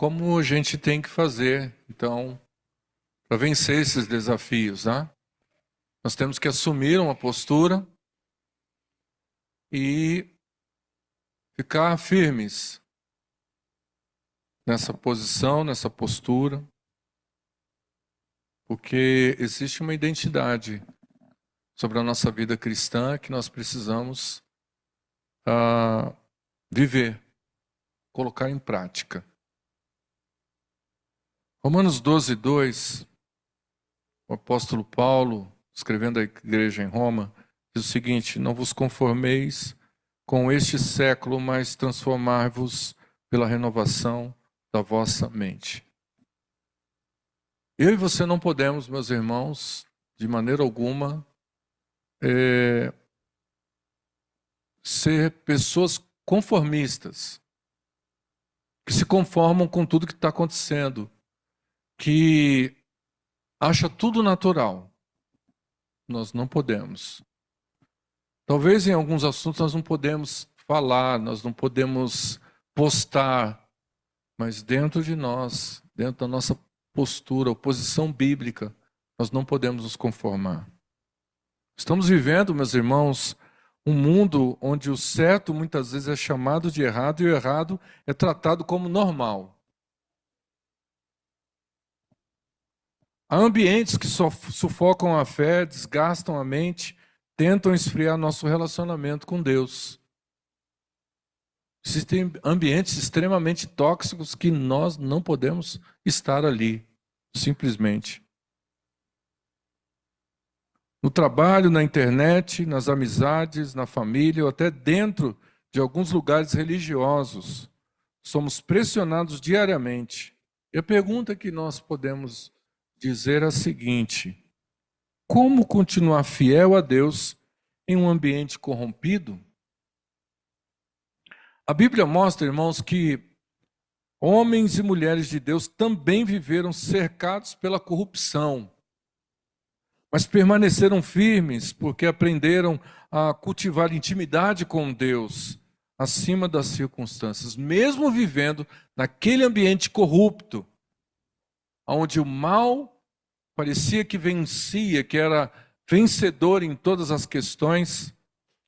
como a gente tem que fazer, então, para vencer esses desafios, né? Nós temos que assumir uma postura e ficar firmes nessa posição, nessa postura, porque existe uma identidade sobre a nossa vida cristã que nós precisamos viver, colocar em prática. Romanos 12, 2, o apóstolo Paulo, escrevendo à igreja em Roma, diz o seguinte: não vos conformeis com este século, mas transformai-vos pela renovação da vossa mente. Eu e você não podemos, meus irmãos, de maneira alguma, ser pessoas conformistas, que se conformam com tudo que está acontecendo, que acha tudo natural. Nós não podemos. Talvez em alguns assuntos nós não podemos falar, nós não podemos postar, mas dentro de nós, dentro da nossa postura, posição bíblica, nós não podemos nos conformar. Estamos vivendo, meus irmãos, um mundo onde o certo muitas vezes é chamado de errado e o errado é tratado como normal. Há ambientes que sufocam a fé, desgastam a mente, tentam esfriar nosso relacionamento com Deus. Existem ambientes extremamente tóxicos que nós não podemos estar ali, simplesmente. No trabalho, na internet, nas amizades, na família, ou até dentro de alguns lugares religiosos, somos pressionados diariamente. E a pergunta que nós podemos dizer é a seguinte: como continuar fiel a Deus em um ambiente corrompido? A Bíblia mostra, irmãos, que homens e mulheres de Deus também viveram cercados pela corrupção, mas permaneceram firmes porque aprenderam a cultivar intimidade com Deus acima das circunstâncias, mesmo vivendo naquele ambiente corrupto, onde o mal parecia que vencia, que era vencedor em todas as questões.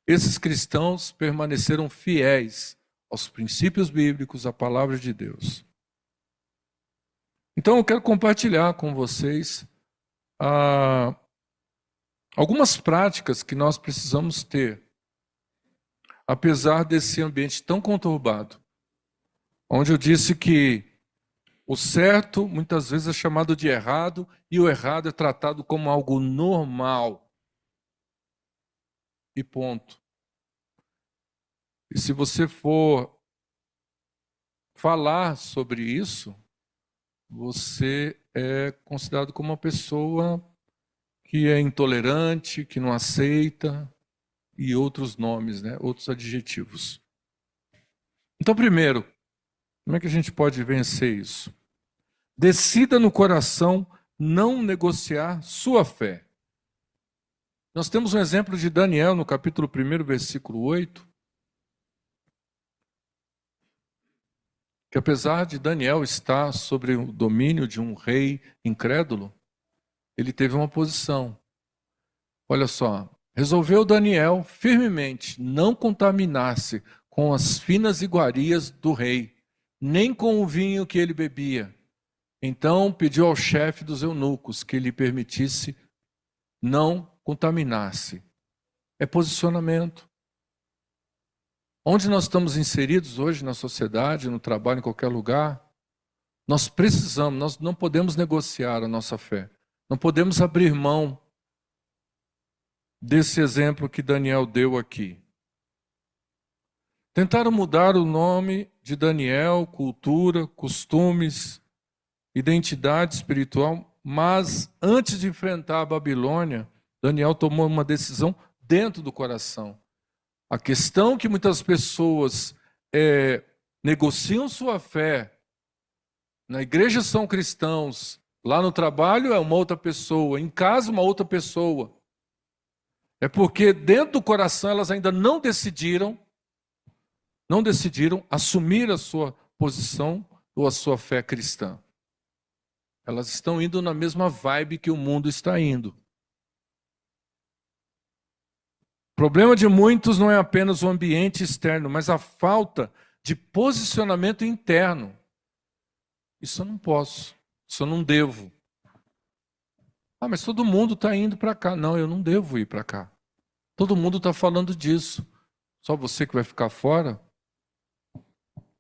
Esses cristãos permaneceram fiéis aos princípios bíblicos, à palavra de Deus. Então eu quero compartilhar com vocês algumas práticas que nós precisamos ter, apesar desse ambiente tão conturbado, onde eu disse que o certo muitas vezes é chamado de errado e o errado é tratado como algo normal. E ponto. E se você for falar sobre isso, você é considerado como uma pessoa que é intolerante, que não aceita, e outros nomes, né? Outros adjetivos. Então, primeiro, como é que a gente pode vencer isso? Decida no coração não negociar sua fé. Nós temos um exemplo de Daniel no capítulo 1, versículo 8, que apesar de Daniel estar sobre o domínio de um rei incrédulo, ele teve uma posição. Olha só, resolveu Daniel firmemente não contaminar-se com as finas iguarias do rei, nem com o vinho que ele bebia. Então pediu ao chefe dos eunucos que lhe permitisse não contaminar-se. É posicionamento. Onde nós estamos inseridos hoje na sociedade, no trabalho, em qualquer lugar, nós precisamos, nós não podemos negociar a nossa fé. Não podemos abrir mão desse exemplo que Daniel deu aqui. Tentaram mudar o nome de Daniel, cultura, costumes, identidade espiritual, mas antes de enfrentar a Babilônia, Daniel tomou uma decisão dentro do coração. A questão que muitas pessoas negociam sua fé, na igreja são cristãos, lá no trabalho é uma outra pessoa, em casa uma outra pessoa. É porque dentro do coração elas ainda não decidiram assumir a sua posição ou a sua fé cristã. Elas estão indo na mesma vibe que o mundo está indo. O problema de muitos não é apenas o ambiente externo, mas a falta de posicionamento interno. Isso eu não posso, isso eu não devo. Ah, mas todo mundo está indo para cá. Não, eu não devo ir para cá. Todo mundo está falando disso. Só você que vai ficar fora?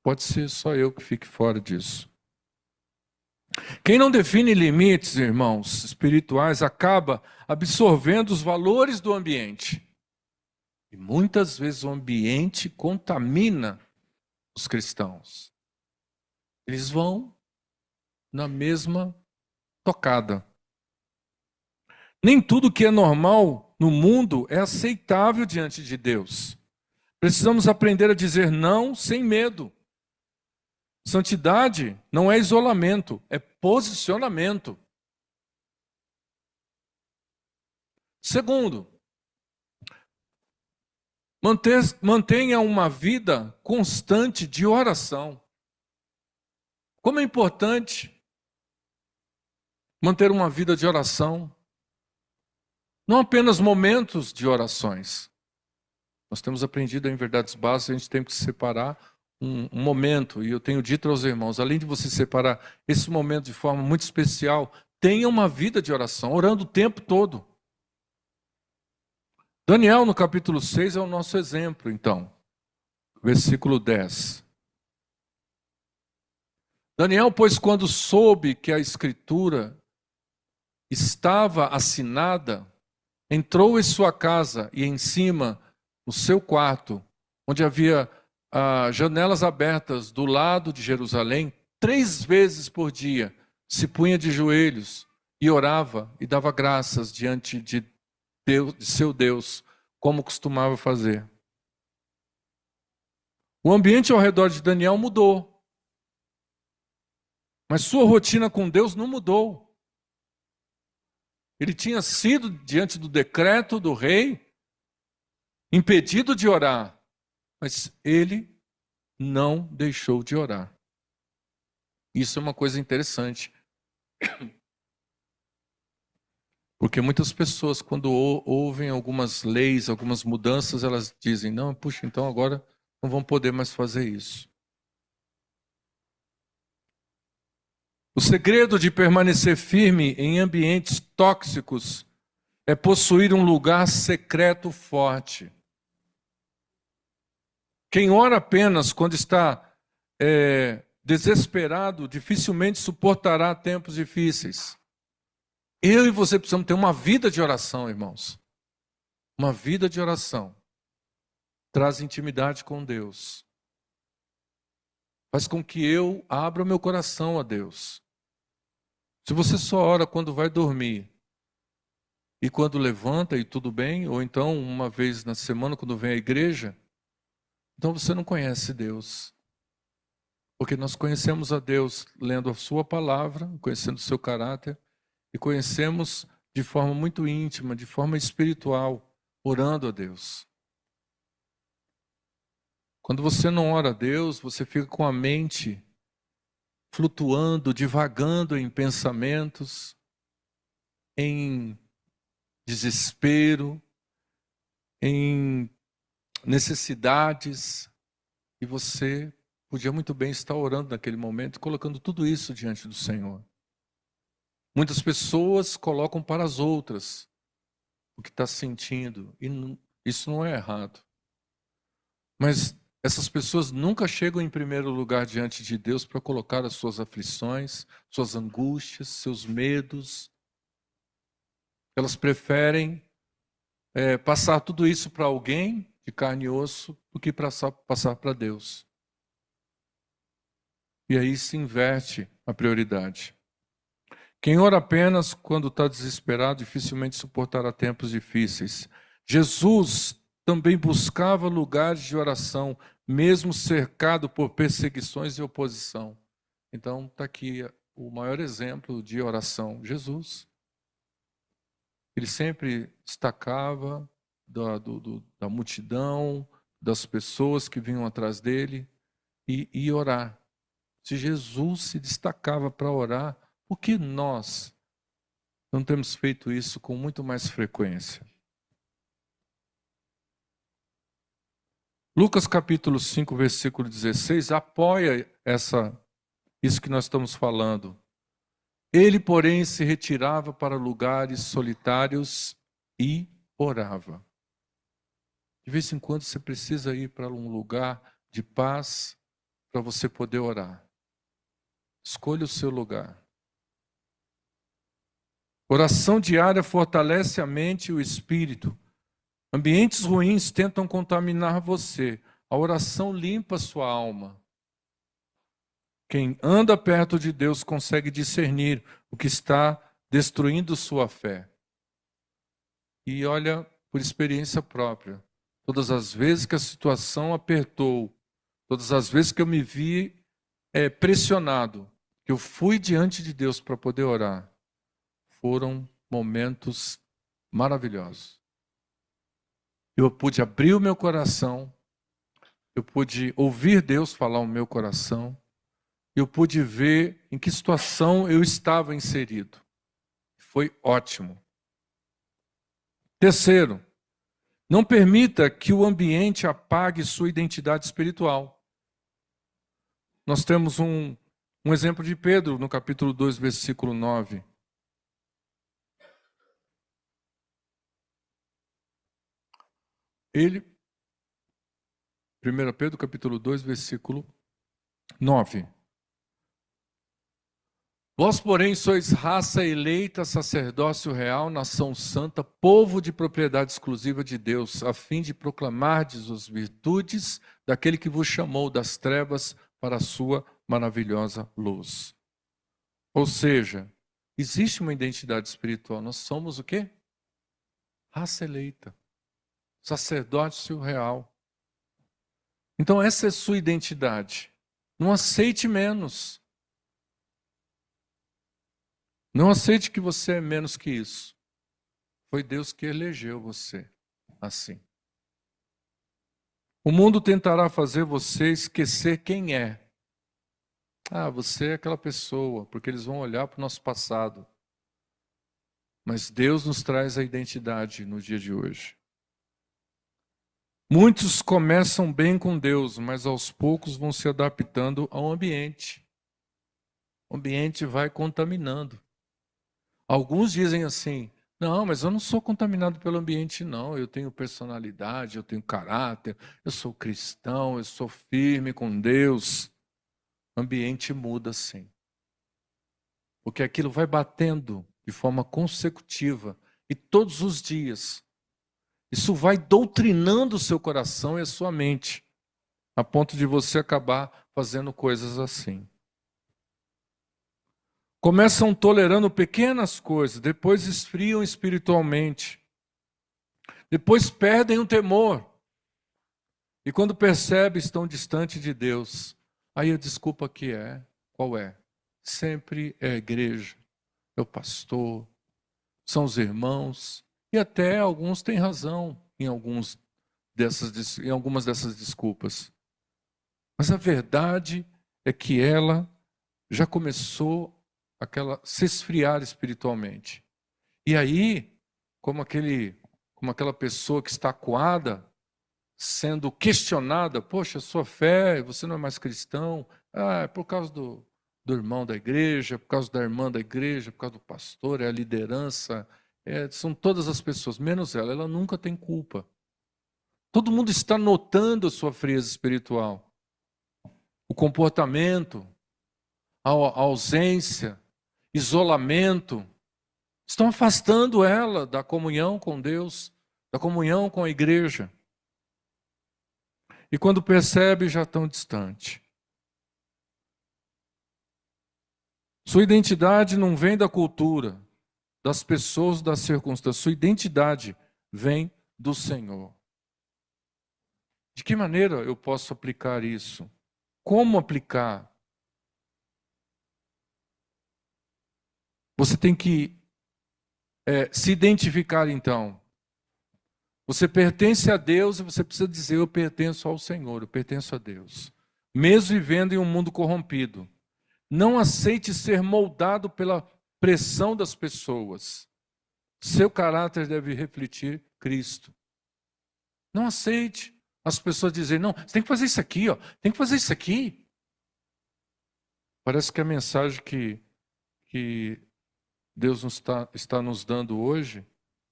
Pode ser só eu que fique fora disso. Quem não define limites, irmãos, espirituais, acaba absorvendo os valores do ambiente. E muitas vezes o ambiente contamina os cristãos. Eles vão na mesma tocada. Nem tudo que é normal no mundo é aceitável diante de Deus. Precisamos aprender a dizer não sem medo. Santidade não é isolamento, é posicionamento. Segundo, mantenha uma vida constante de oração. Como é importante manter uma vida de oração. Não apenas momentos de orações. Nós temos aprendido em verdades básicas, a gente tem que separar um momento, e eu tenho dito aos irmãos, além de você separar esse momento de forma muito especial, tenha uma vida de oração, orando o tempo todo. Daniel, no capítulo 6, é o nosso exemplo, então. Versículo 10. Daniel, pois, quando soube que a escritura estava assinada, entrou em sua casa e em cima, no seu quarto, onde havia janelas abertas do lado de Jerusalém, 3 vezes por dia, se punha de joelhos e orava e dava graças diante de Deus, de seu Deus, como costumava fazer. O ambiente ao redor de Daniel mudou, mas sua rotina com Deus não mudou. Ele tinha sido, diante do decreto do rei, impedido de orar, mas ele não deixou de orar. Isso é uma coisa interessante. Porque muitas pessoas, quando ouvem algumas leis, algumas mudanças, elas dizem, não, puxa, então agora não vão poder mais fazer isso. O segredo de permanecer firme em ambientes tóxicos é possuir um lugar secreto forte. Quem ora apenas quando está desesperado, dificilmente suportará tempos difíceis. Eu e você precisamos ter uma vida de oração, irmãos. Uma vida de oração traz intimidade com Deus. Faz com que eu abra o meu coração a Deus. Se você só ora quando vai dormir e quando levanta e tudo bem, ou então uma vez na semana quando vem à igreja, então você não conhece Deus. Porque nós conhecemos a Deus lendo a sua palavra, conhecendo o seu caráter, e conhecemos de forma muito íntima, de forma espiritual, orando a Deus. Quando você não ora a Deus, você fica com a mente flutuando, divagando em pensamentos, em desespero, em necessidades, e você podia muito bem estar orando naquele momento, colocando tudo isso diante do Senhor. Muitas pessoas colocam para as outras o que está sentindo, e isso não é errado. Mas essas pessoas nunca chegam em primeiro lugar diante de Deus para colocar as suas aflições, suas angústias, seus medos. Elas preferem passar tudo isso para alguém de carne e osso do que passar para Deus. E aí se inverte a prioridade. Quem ora apenas quando está desesperado dificilmente suportará tempos difíceis. Jesus também buscava lugares de oração, mesmo cercado por perseguições e oposição. Então está aqui o maior exemplo de oração, Jesus. Ele sempre destacava da multidão, das pessoas que vinham atrás dele, e orar. Se Jesus se destacava para orar, por que nós não temos feito isso com muito mais frequência? Lucas capítulo 5, versículo 16, apoia isso que nós estamos falando. Ele, porém, se retirava para lugares solitários e orava. De vez em quando você precisa ir para um lugar de paz para você poder orar. Escolha o seu lugar. Oração diária fortalece a mente e o espírito. Ambientes ruins tentam contaminar você. A oração limpa a sua alma. Quem anda perto de Deus consegue discernir o que está destruindo sua fé. E olha, por experiência própria, todas as vezes que a situação apertou, todas as vezes que eu me vi pressionado, que eu fui diante de Deus para poder orar, foram momentos maravilhosos. Eu pude abrir o meu coração, eu pude ouvir Deus falar o meu coração, eu pude ver em que situação eu estava inserido. Foi ótimo. Terceiro, não permita que o ambiente apague sua identidade espiritual. Nós temos um exemplo de Pedro no capítulo 2, versículo 9. Ele, 1 Pedro capítulo 2, versículo 9. Vós, porém, sois raça eleita, sacerdócio real, nação santa, povo de propriedade exclusiva de Deus, a fim de proclamardes as virtudes daquele que vos chamou das trevas para a sua maravilhosa luz. Ou seja, existe uma identidade espiritual. Nós somos o quê? Raça eleita, sacerdócio real. Então essa é a sua identidade. Não aceite menos. Não aceite que você é menos que isso. Foi Deus que elegeu você assim. O mundo tentará fazer você esquecer quem é. Ah, você é aquela pessoa, porque eles vão olhar para o nosso passado. Mas Deus nos traz a identidade no dia de hoje. Muitos começam bem com Deus, mas aos poucos vão se adaptando ao ambiente. O ambiente vai contaminando. Alguns dizem assim, não, mas eu não sou contaminado pelo ambiente, não. Eu tenho personalidade, eu tenho caráter, eu sou cristão, eu sou firme com Deus. O ambiente muda sim. Porque aquilo vai batendo de forma consecutiva e todos os dias. Isso vai doutrinando o seu coração e a sua mente, a ponto de você acabar fazendo coisas assim. Começam tolerando pequenas coisas, depois esfriam espiritualmente. Depois perdem o temor. E quando percebem, estão distante de Deus. Aí a desculpa que é, qual é? Sempre é a igreja, é o pastor, são os irmãos. E até alguns têm razão em algumas dessas desculpas. Mas a verdade é que ela já começou se esfriar espiritualmente. E aí, como aquela pessoa que está acuada, sendo questionada, poxa, sua fé, você não é mais cristão, é por causa do irmão da igreja, por causa da irmã da igreja, por causa do pastor, é a liderança, são todas as pessoas, menos ela nunca tem culpa. Todo mundo está notando a sua frieza espiritual, o comportamento, a ausência, isolamento, estão afastando ela da comunhão com Deus, da comunhão com a igreja. E quando percebe, já estão distante. Sua identidade não vem da cultura, das pessoas, das circunstâncias. Sua identidade vem do Senhor. De que maneira eu posso aplicar isso? Como aplicar? Você tem que se identificar então. Você pertence a Deus e você precisa dizer, eu pertenço ao Senhor, eu pertenço a Deus. mesmo vivendo em um mundo corrompido. Não aceite ser moldado pela pressão das pessoas. Seu caráter deve refletir Cristo. Não aceite as pessoas dizerem, não, você tem que fazer isso aqui, ó, tem que fazer isso aqui. Parece que a mensagem que Deus está nos dando hoje,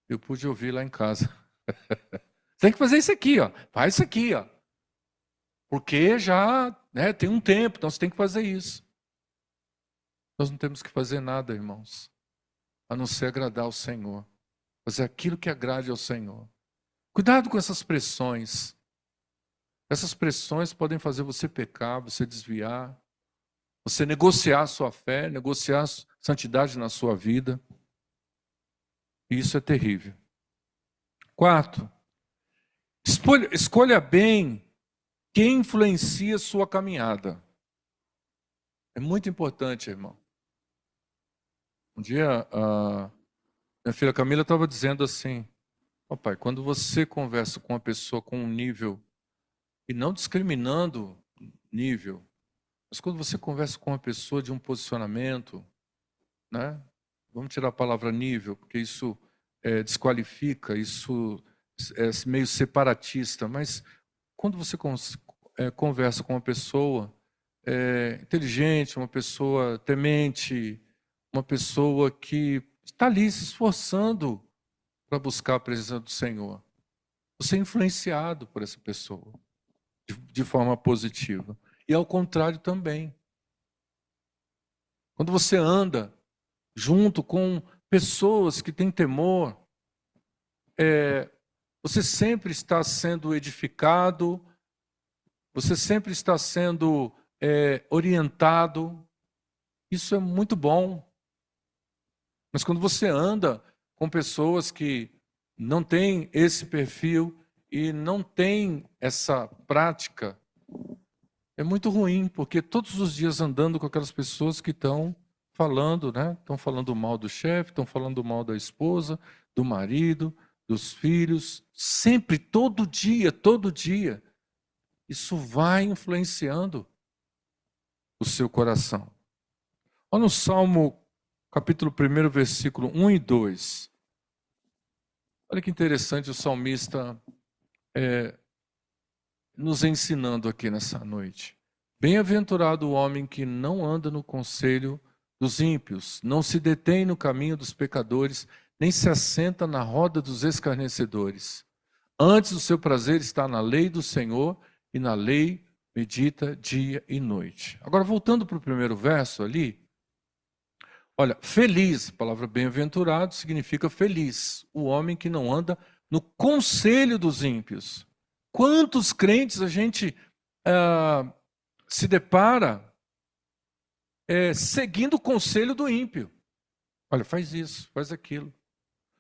eu pude ouvir lá em casa. Você tem que fazer isso aqui, ó, faz isso aqui, ó. Porque já tem um tempo, então você tem que fazer isso. Nós não temos que fazer nada, irmãos, a não ser agradar ao Senhor. Fazer aquilo que agrade ao Senhor. Cuidado com essas pressões. Essas pressões podem fazer você pecar, você desviar, você negociar a sua fé, negociar a santidade na sua vida. E isso é terrível. 4. Escolha bem quem influencia a sua caminhada. É muito importante, irmão. Um dia, a minha filha Camila estava dizendo assim, pai, quando você conversa com uma pessoa com um nível, e não discriminando nível, mas quando você conversa com uma pessoa de um posicionamento, né? Vamos tirar a palavra nível, porque isso desqualifica, isso é meio separatista, mas quando você conversa com uma pessoa inteligente, uma pessoa temente, uma pessoa que está ali se esforçando para buscar a presença do Senhor, você é influenciado por essa pessoa de forma positiva. E ao contrário também. Quando você anda junto com pessoas que têm temor, você sempre está sendo edificado, você sempre está sendo orientado. Isso é muito bom. Mas quando você anda com pessoas que não têm esse perfil e não têm essa prática, é muito ruim, porque todos os dias andando com aquelas pessoas que estão falando, né? Estão falando mal do chefe, estão falando mal da esposa, do marido, dos filhos, sempre, todo dia. Isso vai influenciando o seu coração. Olha no Salmo, capítulo 1, versículo 1 e 2. Olha que interessante o salmista nos ensinando aqui nessa noite. Bem-aventurado o homem que não anda no conselho dos ímpios, não se detém no caminho dos pecadores, nem se assenta na roda dos escarnecedores. Antes o seu prazer está na lei do Senhor, e na lei medita dia e noite. Agora, voltando para o primeiro verso ali, olha, feliz, a palavra bem-aventurado significa feliz, o homem que não anda no conselho dos ímpios. Quantos crentes a gente se depara seguindo o conselho do ímpio? Olha, faz isso, faz aquilo.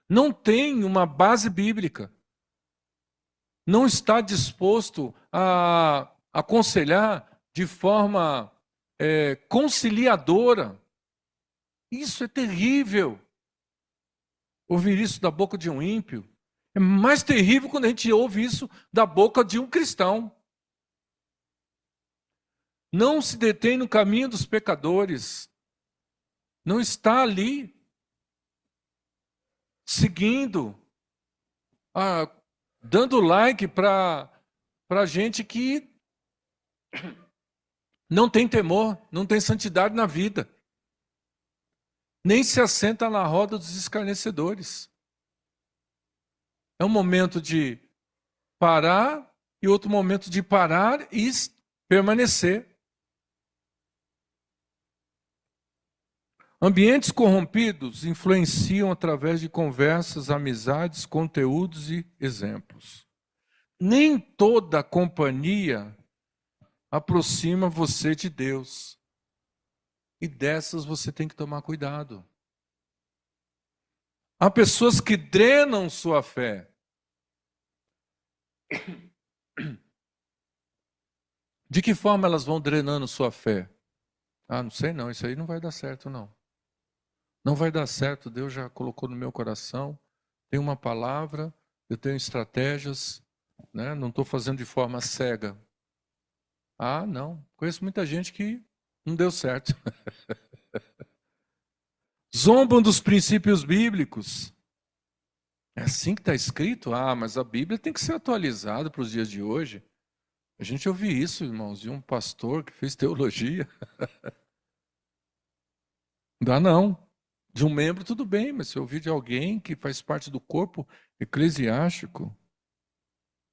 Não tem uma base bíblica. Não está disposto a aconselhar de forma conciliadora. Isso é terrível. Ouvir isso da boca de um ímpio é mais terrível quando a gente ouve isso da boca de um cristão. Não se detém no caminho dos pecadores. Não está ali seguindo, dando like para gente que não tem temor, não tem santidade na vida. Nem se assenta na roda dos escarnecedores. É um momento de parar e outro momento de parar e permanecer. Ambientes corrompidos influenciam através de conversas, amizades, conteúdos e exemplos. Nem toda companhia aproxima você de Deus. E dessas você tem que tomar cuidado. Há pessoas que drenam sua fé. De que forma elas vão drenando sua fé? Não sei não, isso aí não vai dar certo não. Não vai dar certo, Deus já colocou no meu coração. Tem uma palavra, eu tenho estratégias, né? Não estou fazendo de forma cega. Ah, não. Conheço muita gente que não deu certo. Zombam dos princípios bíblicos. É assim que está escrito? Ah, mas a Bíblia tem que ser atualizada para os dias de hoje. A gente ouviu isso, irmãos, de um pastor que fez teologia. Dá não. De um membro, tudo bem, mas se eu ouvir de alguém que faz parte do corpo eclesiástico,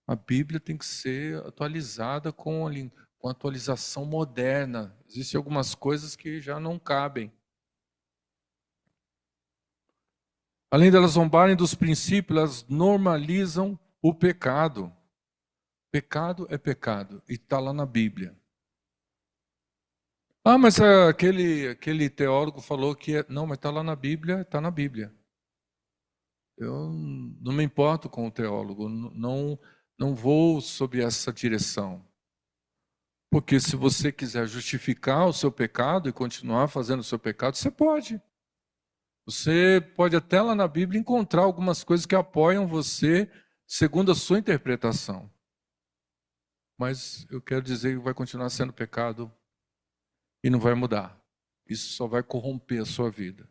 a Bíblia tem que ser atualizada com atualização moderna. Existem algumas coisas que já não cabem. Além delas zombarem dos princípios, elas normalizam o pecado. Pecado é pecado, e está lá na Bíblia. Ah, mas aquele teólogo falou que não, mas está lá na Bíblia, está na Bíblia. Eu não me importo com o teólogo, não vou sob essa direção. Porque se você quiser justificar o seu pecado e continuar fazendo o seu pecado, você pode. Você pode até lá na Bíblia encontrar algumas coisas que apoiam você segundo a sua interpretação. Mas eu quero dizer que vai continuar sendo pecado e não vai mudar. Isso só vai corromper a sua vida.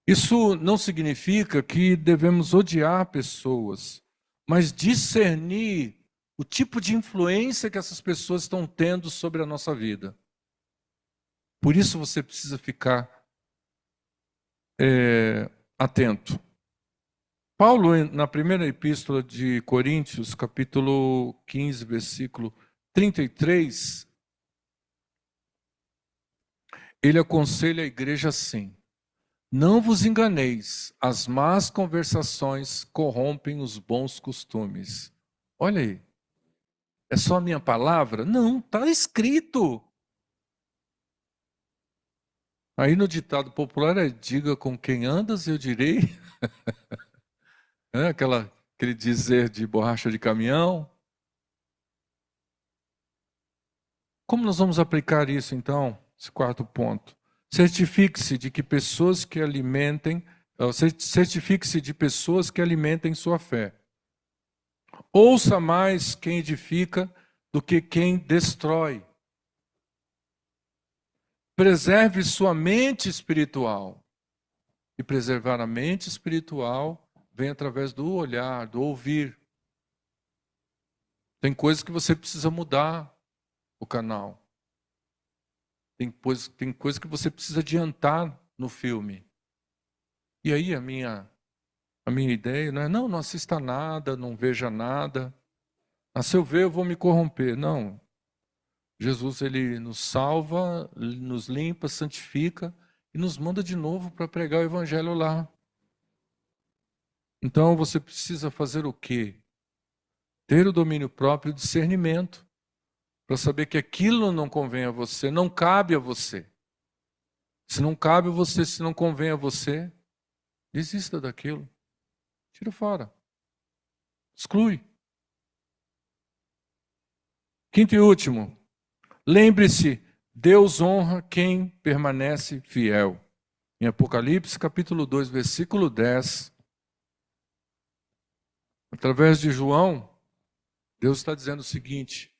Isso não significa que devemos odiar pessoas, mas discernir o tipo de influência que essas pessoas estão tendo sobre a nossa vida. Por isso você precisa ficar atento. Paulo, na primeira epístola de Coríntios, capítulo 15, versículo 33, ele aconselha a igreja assim: não vos enganeis, as más conversações corrompem os bons costumes. Olha aí, é só a minha palavra? Não, está escrito. Aí no ditado popular é: diga com quem andas, eu direi. É, aquele dizer de borracha de caminhão. Como nós vamos aplicar isso então? Esse quarto ponto. Certifique-se de que pessoas que alimentem, certifique-se de pessoas que alimentem sua fé. Ouça mais quem edifica do que quem destrói. Preserve sua mente espiritual. E preservar a mente espiritual vem através do olhar, do ouvir. Tem coisas que você precisa mudar o canal. Tem coisa que você precisa adiantar no filme. E aí a minha ideia não é, não assista nada, não veja nada. Se eu ver, eu vou me corromper. Não. Jesus, ele nos salva, nos limpa, santifica e nos manda de novo para pregar o evangelho lá. Então você precisa fazer o quê? Ter o domínio próprio, o discernimento, para saber que aquilo não convém a você, não cabe a você. Se não cabe a você, se não convém a você, desista daquilo. Tira fora. Exclui. Quinto e último. Lembre-se, Deus honra quem permanece fiel. Em Apocalipse, capítulo 2, versículo 10. Através de João, Deus está dizendo o seguinte: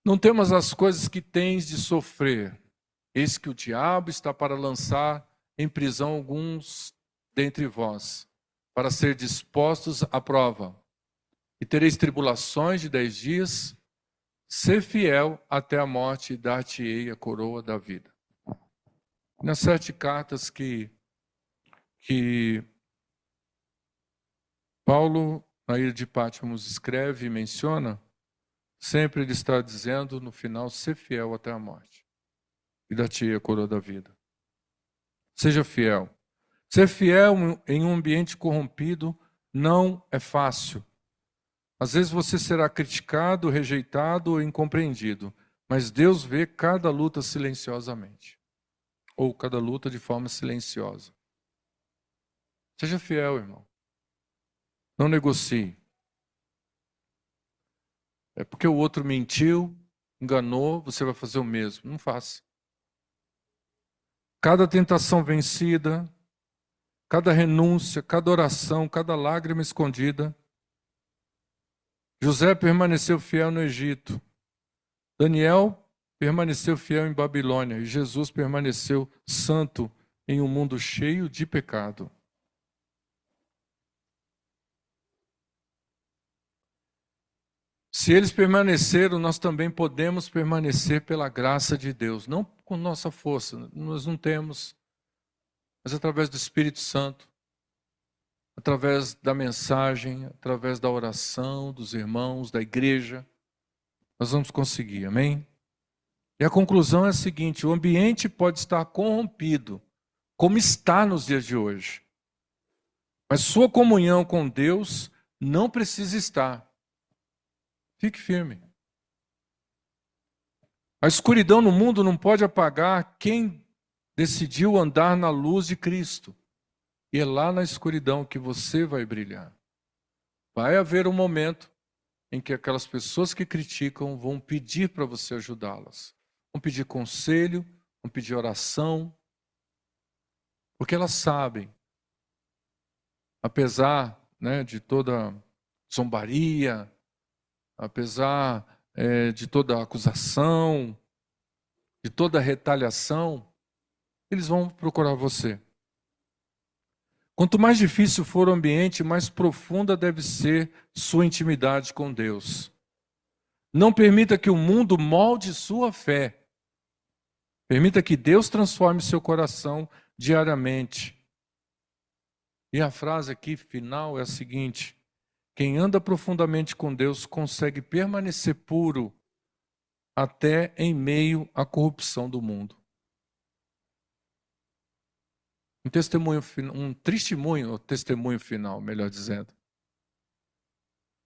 não temas as coisas que tens de sofrer. Eis que o diabo está para lançar em prisão alguns dentre vós, para ser dispostos à prova. E tereis tribulações de 10 dias. Ser fiel até a morte e dar-te-ei a coroa da vida. Nas 7 cartas que Paulo, na ilha de Patmos, escreve e menciona, sempre ele está dizendo no final: ser fiel até a morte e dar-te-ei a coroa da vida. Seja fiel. Ser fiel em um ambiente corrompido não é fácil. Às vezes você será criticado, rejeitado ou incompreendido, mas Deus vê cada luta silenciosamente, ou cada luta de forma silenciosa. Seja fiel, irmão. Não negocie. É porque o outro mentiu, enganou, você vai fazer o mesmo. Não faça. Cada tentação vencida, cada renúncia, cada oração, cada lágrima escondida José permaneceu fiel no Egito. Daniel permaneceu fiel em Babilônia. E Jesus permaneceu santo em um mundo cheio de pecado. Se eles permaneceram, nós também podemos permanecer pela graça de Deus. Não com nossa força, nós não temos, mas através do Espírito Santo, através da mensagem, através da oração dos irmãos, da igreja, nós vamos conseguir, amém? E a conclusão é a seguinte: o ambiente pode estar corrompido, como está nos dias de hoje, mas sua comunhão com Deus não precisa estar. Fique firme. A escuridão no mundo não pode apagar quem decidiu andar na luz de Cristo. E é lá na escuridão que você vai brilhar. Vai haver um momento em que aquelas pessoas que criticam vão pedir para você ajudá-las. Vão pedir conselho, vão pedir oração, porque elas sabem, apesar, né, de toda zombaria, apesar de toda acusação, de toda retaliação, eles vão procurar você. Quanto mais difícil for o ambiente, mais profunda deve ser sua intimidade com Deus. Não permita que o mundo molde sua fé. Permita que Deus transforme seu coração diariamente. E a frase aqui final é a seguinte: quem anda profundamente com Deus consegue permanecer puro até em meio à corrupção do mundo. Um testemunho final, melhor dizendo.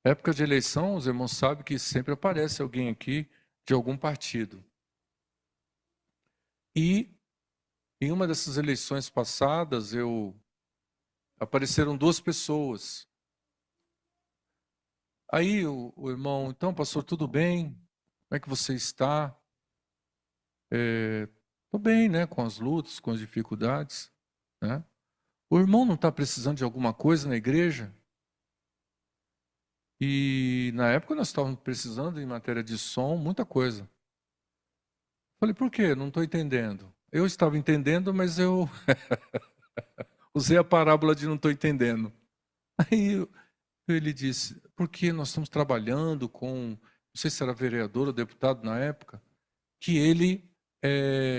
Época de eleição, os irmãos sabem que sempre aparece alguém aqui de algum partido. E em uma dessas eleições passadas, apareceram duas pessoas. Aí o irmão, então, pastor, tudo bem? Como é que você está? Estou bem, né? Com as lutas, com as dificuldades. Né? O irmão não está precisando de alguma coisa na igreja? E na época nós estávamos precisando, em matéria de som, muita coisa. Falei, por quê? Não estou entendendo. Eu estava entendendo, mas eu usei a parábola de não estou entendendo. Aí ele disse, porque nós estamos trabalhando com, não sei se era vereador ou deputado na época, que ele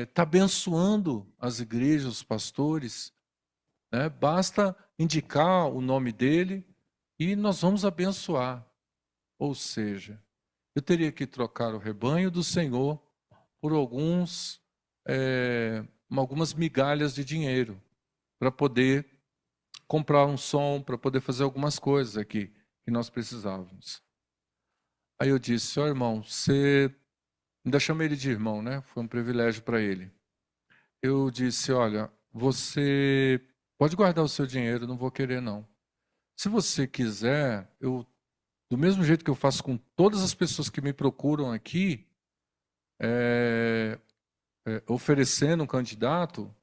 está abençoando as igrejas, os pastores. Né? Basta indicar o nome dele e nós vamos abençoar. Ou seja, eu teria que trocar o rebanho do Senhor por algumas migalhas de dinheiro para poder comprar um som, para poder fazer algumas coisas aqui que nós precisávamos. Aí eu disse, ó irmão, você... Ainda chamei ele de irmão, né? Foi um privilégio para ele. Eu disse, olha, você pode guardar o seu dinheiro, não vou querer não. Se você quiser, do mesmo jeito que eu faço com todas as pessoas que me procuram aqui, oferecendo um candidato,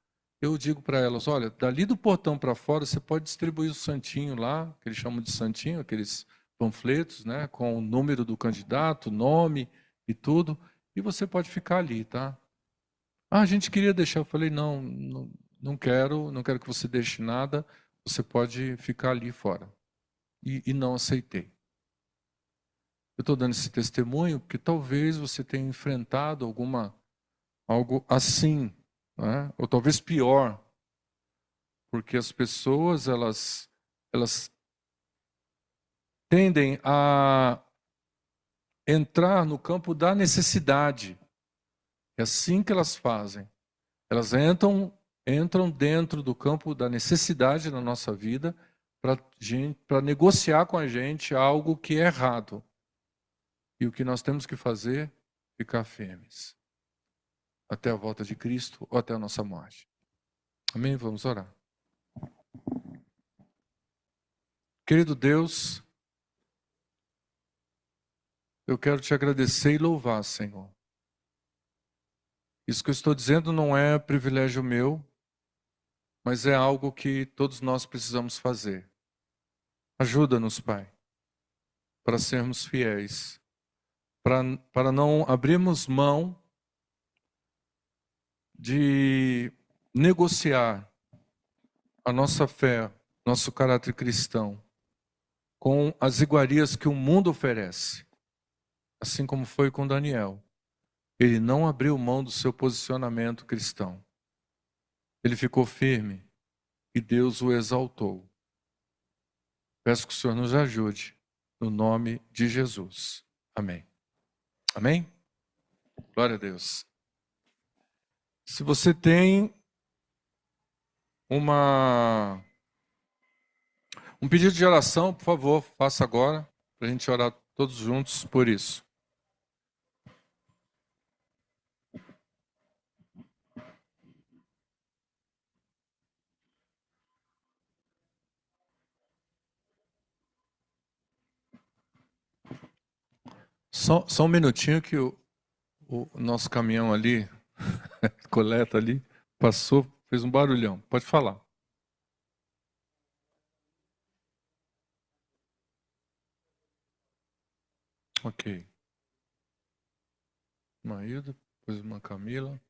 eu digo para elas, olha, dali do portão para fora você pode distribuir o santinho lá, que eles chamam de santinho, aqueles panfletos, né, com o número do candidato, nome e tudo, e você pode ficar ali, tá? Ah, a gente queria deixar, eu falei, não quero que você deixe nada, você pode ficar ali fora. E não aceitei. Eu estou dando esse testemunho porque talvez você tenha enfrentado algo assim, né? Ou talvez pior, porque as pessoas elas tendem a entrar no campo da necessidade. É assim que elas fazem. Elas entram dentro do campo da necessidade na nossa vida para negociar com a gente algo que é errado. E o que nós temos que fazer é ficar firmes. Até a volta de Cristo ou até a nossa morte. Amém? Vamos orar. Querido Deus, eu quero te agradecer e louvar, Senhor. Isso que eu estou dizendo não é privilégio meu, mas é algo que todos nós precisamos fazer. Ajuda-nos, Pai, para sermos fiéis, para não abrirmos mão de negociar a nossa fé, nosso caráter cristão, com as iguarias que o mundo oferece, assim como foi com Daniel. Ele não abriu mão do seu posicionamento cristão. Ele ficou firme e Deus o exaltou. Peço que o Senhor nos ajude, no nome de Jesus. Amém. Amém? Glória a Deus. Se você tem um pedido de oração, por favor, faça agora, para a gente orar todos juntos por isso. Só um minutinho que o nosso caminhão ali, coleta ali, passou, fez um barulhão. Pode falar. Ok. Uma Hilda, depois uma Camila.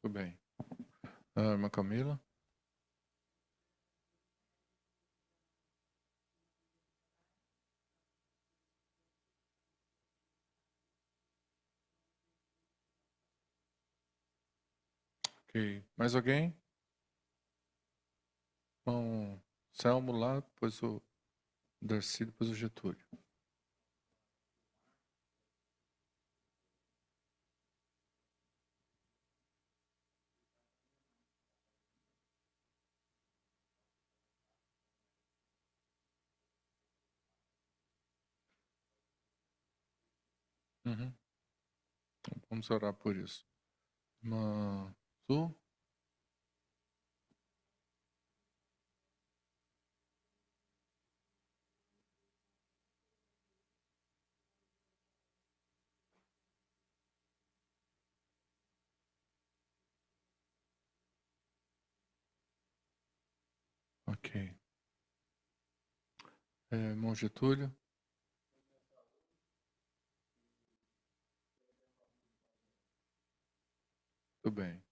Tudo bem. Uma Camila. Ok. Mais alguém? Irmão Selmo lá, depois o Darcy, depois o Getúlio. Uhum. Vamos orar por isso. Uma Su. Ok. Irmão Getúlio. Tudo bem.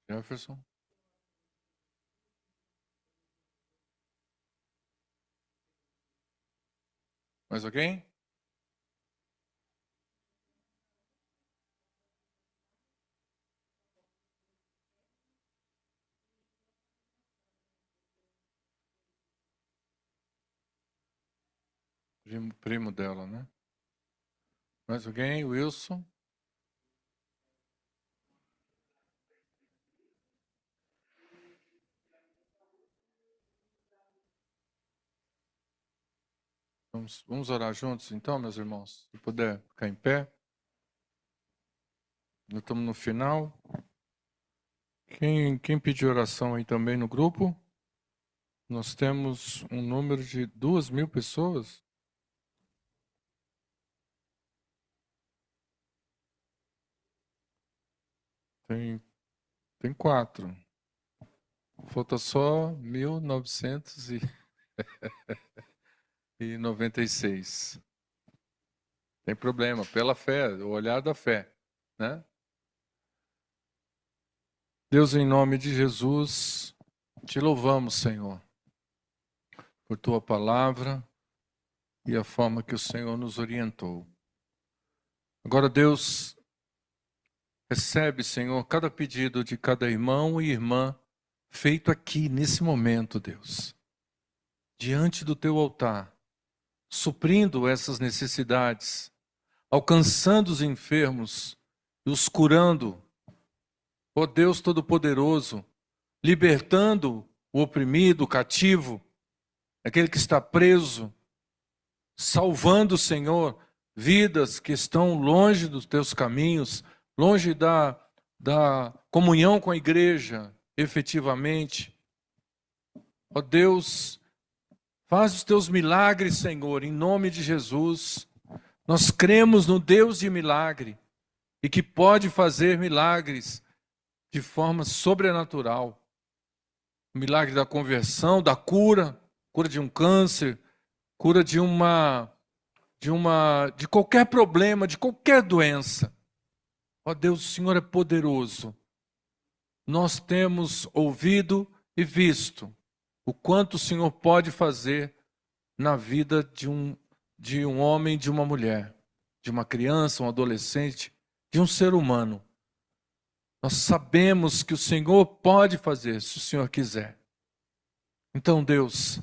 Jefferson. Mais alguém? Primo dela, né? Mais alguém? Wilson? Vamos orar juntos então, meus irmãos? Se puder ficar em pé. Nós estamos no final. Quem pediu oração aí também no grupo? Nós temos um número de 2.000 pessoas. Tem 4. Falta só 1.996. Tem problema, pela fé, o olhar da fé, né? Deus, em nome de Jesus, te louvamos, Senhor, por tua palavra e a forma que o Senhor nos orientou. Agora, Deus, recebe, Senhor, cada pedido de cada irmão e irmã feito aqui, nesse momento, Deus, diante do teu altar, suprindo essas necessidades, alcançando os enfermos e os curando. Ó Deus Todo-Poderoso, libertando o oprimido, o cativo, aquele que está preso, salvando, Senhor, vidas que estão longe dos teus caminhos, longe da da comunhão com a igreja, efetivamente. Ó Deus, faz os teus milagres, Senhor, em nome de Jesus. Nós cremos no Deus de milagre e que pode fazer milagres de forma sobrenatural. O milagre da conversão, da cura, cura de um câncer, cura de qualquer problema, de qualquer doença. Ó Deus, o Senhor é poderoso. Nós temos ouvido e visto o quanto o Senhor pode fazer na vida de um homem, de uma mulher, de uma criança, um adolescente, de um ser humano. Nós sabemos que o Senhor pode fazer, se o Senhor quiser. Então, Deus,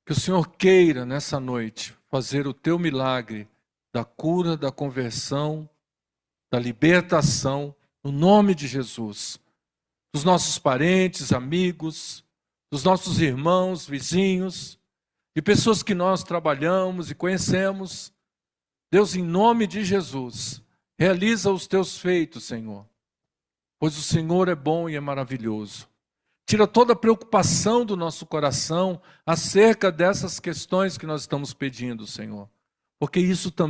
que o Senhor queira nessa noite fazer o teu milagre da cura, da conversão, da libertação, no nome de Jesus. Dos nossos parentes, amigos, dos nossos irmãos, vizinhos, de pessoas que nós trabalhamos e conhecemos. Deus, em nome de Jesus, realiza os teus feitos, Senhor, pois o Senhor é bom e é maravilhoso. Tira toda a preocupação do nosso coração acerca dessas questões que nós estamos pedindo, Senhor, porque isso também